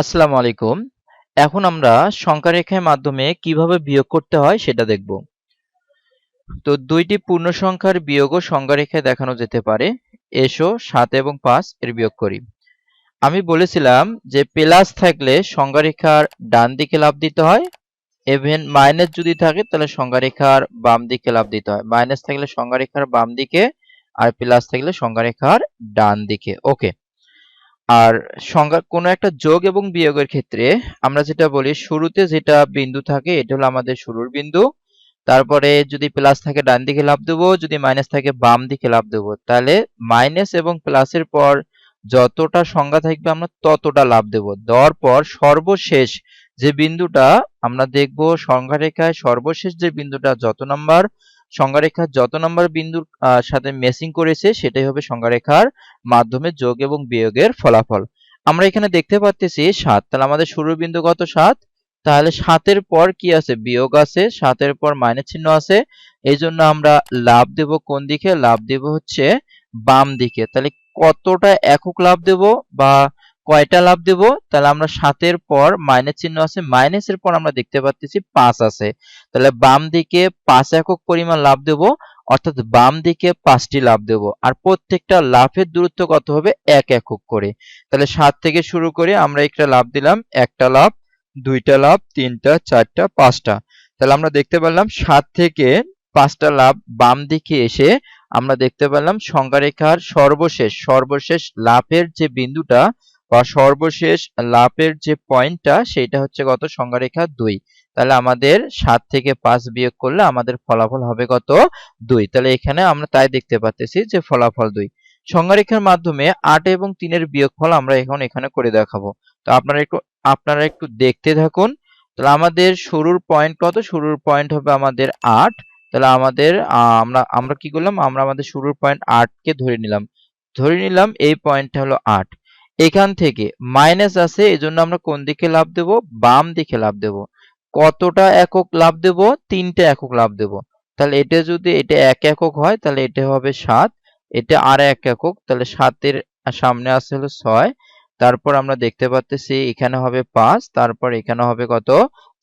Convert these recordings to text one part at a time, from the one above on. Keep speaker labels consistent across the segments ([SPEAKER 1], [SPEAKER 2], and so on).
[SPEAKER 1] আসসালামু আলাইকুম। এখন আমরা সংখ্যা রেখার মাধ্যমে কিভাবে বিয়োগ করতে হয় সেটা দেখব। তো দুইটি পূর্ণ সংখ্যার বিয়োগও সংখ্যা রেখায় দেখানো যেতে পারে। এসো 7 এবং 5 এর বিয়োগ করি। আমি বলেছিলাম যে প্লাস থাকলে সংখ্যা রেখার ডান দিকে লাফ দিতে হয়, ইভেন মাইনাস যদি থাকে তাহলে সংখ্যা রেখার বাম দিকে লাফ দিতে হয়। মাইনাস থাকলে সংখ্যা রেখার বাম দিকে আর প্লাস থাকলে সংখ্যা রেখার ডান দিকে। ওকে। আর সংখ্যা কোনো একটা যোগ এবং বিয়োগের ক্ষেত্রে আমরা যেটা বলি শুরুতে যেটা বিন্দু থাকে এটা হলো আমাদের শুরুর বিন্দু। তারপরে যদি প্লাস থাকে ডান দিকে লাফ দেবো, যদি মাইনাস থাকে বাম দিকে লাফ দেবো। তাহলে মাইনাস এবং প্লাসের পর যতটা সংখ্যা থাকবে আমরা ততটা লাফ দেবো। দেওয়ার পর সর্বশেষ যে বিন্দুটা আমরা দেখব সংখ্যা রেখায় সর্বশেষ যে বিন্দুটা যত নাম্বার সংখ্যা রেখার যত নাম্বার বিন্দুর সাথে ম্যাচিং করেছে সেটাই হবে সংখ্যা রেখার মাধ্যমে যোগ এবং বিয়োগের ফলাফল। আমরা এখানে দেখতে পাচ্ছি 7, তাহলে আমাদের শুরুর বিন্দু কত 7, তাহলে 7 এর পর কি আছে বিয়োগ আছে, 7 এর পর মাইনাস চিহ্ন আছে, এই জন্য আমরা লাভ দেব কোন দিকে, লাভ দেব হচ্ছে বাম দিকে। তাহলে কতটা একক লাভ দেব বা কয়টা লাভ দেব, তাহলে আমরা 7 এর পর মাইনাস চিহ্ন আছে, মাইনাসের পর আমরা দেখতে পাচ্ছি 5 আছে, তাহলে বাম দিকে 5 একক পরিমাণ লাভ দেব, অর্থাৎ বাম দিকে 5টি লাফ দেব। আর প্রত্যেকটা লাফের দূরত্ব কত হবে 1 একক করে। তাহলে 7 থেকে শুরু করে আমরা একটা লাফ দিলাম, একটা লাফ, দুইটা লাফ, তিনটা, চারটা, পাঁচটা। তাহলে আমরা দেখতে পেলাম 7 থেকে 5টা লাফ বাম দিকে এসে আমরা দেখতে পেলাম সংখ্যা রেখার সর্বশেষ লাফের যে বিন্দুটা বা সর্বশেষ লাফের যে পয়েন্টটা সেটা হচ্ছে কত সংখ্যা রেখা 2। তাহলে আমাদের 7 থেকে 5 বিয়োগ করলে আমাদের ফলাফল হবে কত 2। তাহলে এখানে আমরা তাই দেখতে পাচ্ছি যে ফলাফল 2। সংখ্যা রেখার মাধ্যমে 8 এবং 3 এর বিয়োগফল আমরা এখন এখানে করে দেখাবো। তো আপনারা একটু দেখতে থাকুন। তাহলে আমাদের শুরুর পয়েন্ট কত, শুরুর পয়েন্ট হবে আমাদের 8। তাহলে আমাদের আমরা কি করলাম, আমরা আমাদের শুরুর পয়েন্ট 8 কে ধরে নিলাম এই পয়েন্টটা হলো 8। এখান থেকে মাইনাস আছে এজন্য আমরা কোন দিকে লাফ দেব, বাম দিকে লাফ দেব। কতটা একক লাফ দেব, 3টে একক লাফ দেব। তাহলে এটা যদি এটা 1 একক হয় তাহলে এটা হবে 7, এটা আর 1 একক, তাহলে 7 এর সামনে আছে হলো 6, তারপর আমরা দেখতে পাচ্ছি এখানে হবে 5, তারপর এখানে হবে কত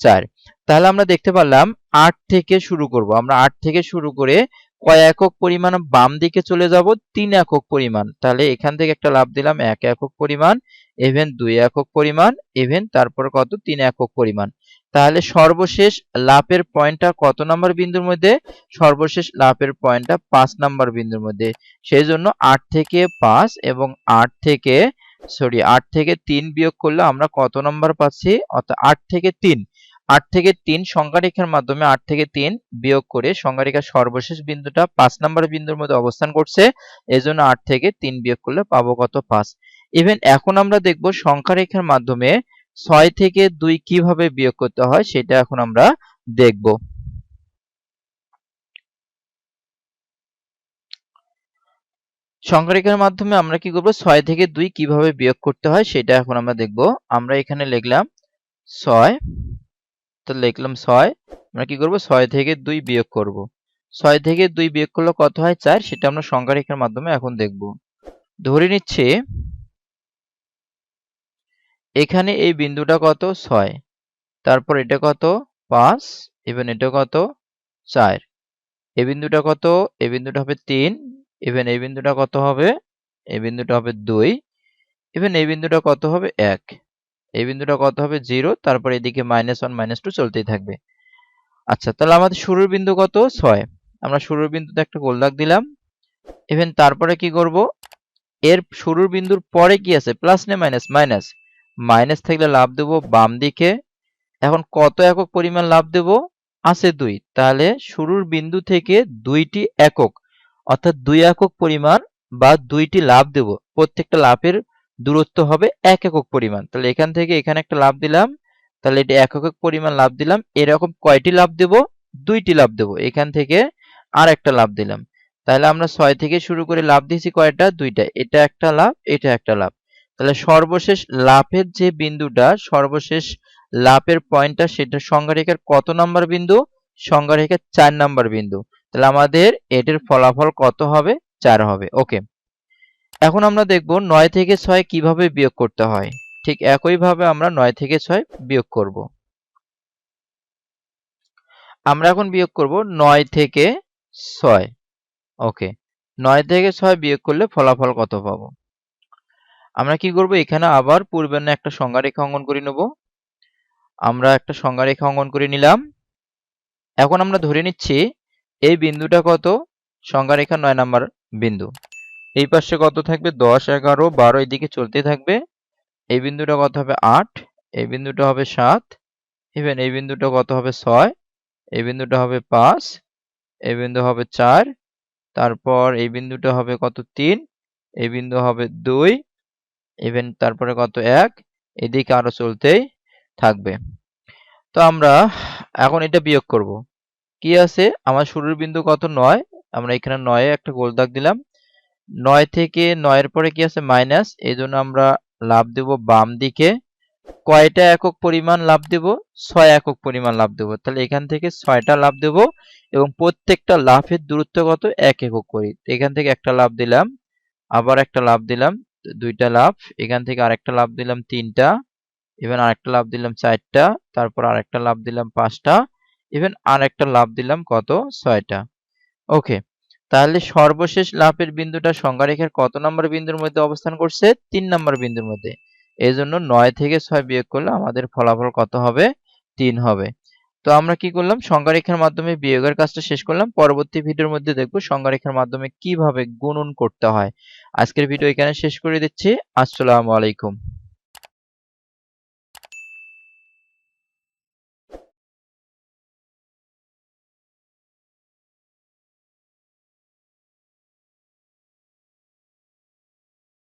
[SPEAKER 1] 4। তাহলে আমরা দেখতে পারলাম 8 থেকে শুরু করব, আমরা 8 থেকে শুরু করে কয় একক পরিমাণ বাম দিকে চলে যাব, 3 একক পরিমাণ। তাহলে এখান থেকে একটা লাফ দিলাম 1 একক পরিমাণ, ইভেন 2 একক পরিমাণ, ইভেন তারপর কত 3 একক পরিমাণ। তাহলে সর্বশেষ লাফের পয়েন্টটা কত নাম্বার বিন্দুর মধ্যে, সর্বশেষ লাফের পয়েন্টটা 5 নাম্বার বিন্দুর মধ্যে। সেই জন্য 8 থেকে 5 এবং 8 থেকে 3 বিয়োগ করলে আমরা কত নাম্বার পাচ্ছি, অর্থাৎ 8 থেকে 3 সংখ্যা রেখার মাধ্যমে 8 থেকে 3 বিয়োগ করে সংখ্যা রেখার সর্বশেষ বিন্দুটা 5 নাম্বার বিন্দুর মধ্যে অবস্থান করছে, এজন্য 8 থেকে 3 বিয়োগ করলে পাবো কত 5। ইভেন এখন আমরা দেখব সংখ্যা রেখার মাধ্যমে 6 থেকে 2 কিভাবে বিয়োগ করতে হয় সেটা এখন আমরা দেখব। সংখ্যা রেখার মাধ্যমে আমরা কি করব, 6 থেকে 2 কিভাবে বিয়োগ করতে হয় সেটা এখন আমরা দেখব। আমরা এখানে লিখলাম 6, তো লিখলাম 6, আমরা কি করব 6 থেকে 2 বিয়োগ করব। 6 থেকে 2 বিয়োগ করলে কত হয় 4, সেটা আমরা সংখ্যা রেখার মাধ্যমে এখন দেখব। ধরে নিচ্ছি এখানে এই বিন্দুটা কত 6, তারপর এটা কত 5, ইভেন এটা কত 4, এই বিন্দুটা কত, এই বিন্দুটা হবে 3, ইভেন এই বিন্দুটা কত হবে, এই বিন্দুটা হবে 2, ইভেন এই বিন্দুটা কত হবে 1, এই বিন্দুটা কত হবে 0, তারপর এদিকে -1 -2 চলতেই থাকবে। আচ্ছা, তাহলে আমাদের শুরুর বিন্দু কত 6, আমরা শুরুর বিন্দুতে একটা গোল দাগ দিলাম। ইভেন তারপরে কি করব, এর শুরুর বিন্দুর পরে কি আছে প্লাস না মাইনাস, মাইনাস, মাইনাস থাকলে লাভ দেব বাম দিকে। এখন কত একক পরিমাণ লাভ দেব, আছে 2, তাহলে শুরুর বিন্দু থেকে 2টি একক অর্থাৎ 2 একক পরিমাণ বা 2টি লাফ দেব, প্রত্যেকটা লাফের দূরত্ব হবে 1 একক পরিমাণ। তাহলে এখান থেকে এখানে একটা লাফ দিলাম, তাহলে এটা 1 একক পরিমাণ লাফ দিলাম। এরকম কয়টি লাফ দেব, 2টি লাফ দেব, এখান থেকে আর একটা লাফ দিলাম। তাহলে আমরা 6 থেকে শুরু করে লাফ দিয়েছি কয়টা, 2টা, এটা একটা লাফ, এটা একটা লাফ। তাহলে সর্বশেষ লাফের যে বিন্দুটা, সর্বশেষ লাফের পয়েন্টটা সেটা সংখ্যা রেখার কত নাম্বার বিন্দু, সংখ্যা রেখার 4 নাম্বার বিন্দু। তাহলে আমাদের এটার ফলাফল কত হবে 4 হবে। ওকে, এখন আমরা দেখব 9 থেকে 6 কিভাবে বিয়োগ করতে হয়। ঠিক একইভাবে আমরা 9 থেকে 6 বিয়োগ করব। আমরা এখন বিয়োগ করব 9 থেকে 6। ওকে, 9 থেকে 6 বিয়োগ করলে ফলাফল কত পাবো? আমরা কি করব, এখানে আবার পূর্বের ন্যায় একটা সংখ্যা রেখা অঙ্কন করে নেব। আমরা একটা সংখ্যা রেখা অঙ্কন করে নিলাম। এখন আমরা ধরে নিচ্ছি এই বিন্দুটা কত? সংখ্যা রেখা 9 নাম্বার বিন্দু। এই পাশে কত থাকবে? 10, 11, 12 এদিকে চলতে থাকবে। এই বিন্দুটা কত হবে? 8, এই বিন্দুটা হবে 7, ইভেন এই বিন্দুটা কত হবে? 6, এই বিন্দুটা হবে 5, এই বিন্দু হবে 4, তারপর এই বিন্দুটা হবে কত? 3, এই বিন্দু হবে 2, ইভেন তারপরে কত? 1, এদিকে আরো চলতেই থাকবে। তো আমরা এখন এটা বিয়োগ করব। কি আছে? আমার শুরুর বিন্দু কত? 9, আমরা এখানে 9 এ একটা গোল দাগ দিলাম। 9 থেকে 9 এর পরে কি আছে? মাইনাস, এই জন্য আমরা লাফ দেব বাম দিকে। কয়টা একক পরিমাণ লাফ দেব? 6 একক পরিমাণ লাফ দেব। তাহলে এখান থেকে 6টা লাফ দেব এবং প্রত্যেকটা লাফের দূরত্ব কত? 1 একক করে। এখান থেকে একটা লাফ দিলাম, আবার একটা লাফ দিলাম, 2টা লাফ, এখান থেকে আরেকটা লাফ দিলাম 3টা, ইভেন আরেকটা লাফ দিলাম 4টা, তারপর আরেকটা লাফ দিলাম 5টা, ইভেন আরেকটা লাফ দিলাম কত? 6টা। ওকে, তাহলে সর্বশেষ লাফের বিন্দুটা সংখ্যা রেখার কত নম্বর বিন্দুর মধ্যে অবস্থান করছে? 3 নম্বর বিন্দুর মধ্যে। এজন্য 9 থেকে 6 বিয়োগ করলে আমাদের ফলাফল কত হবে? 3 হবে। তো আমরা কি করলাম? সংখ্যা রেখার মাধ্যমে বিয়োগের কাজটা শেষ করলাম। পরবর্তী ভিডিওর মধ্যে দেখব সংখ্যা রেখার মাধ্যমে কিভাবে গুণন করতে হয়। আজকের ভিডিও এখানে শেষ করে দিচ্ছি। আসসালামু আলাইকুম।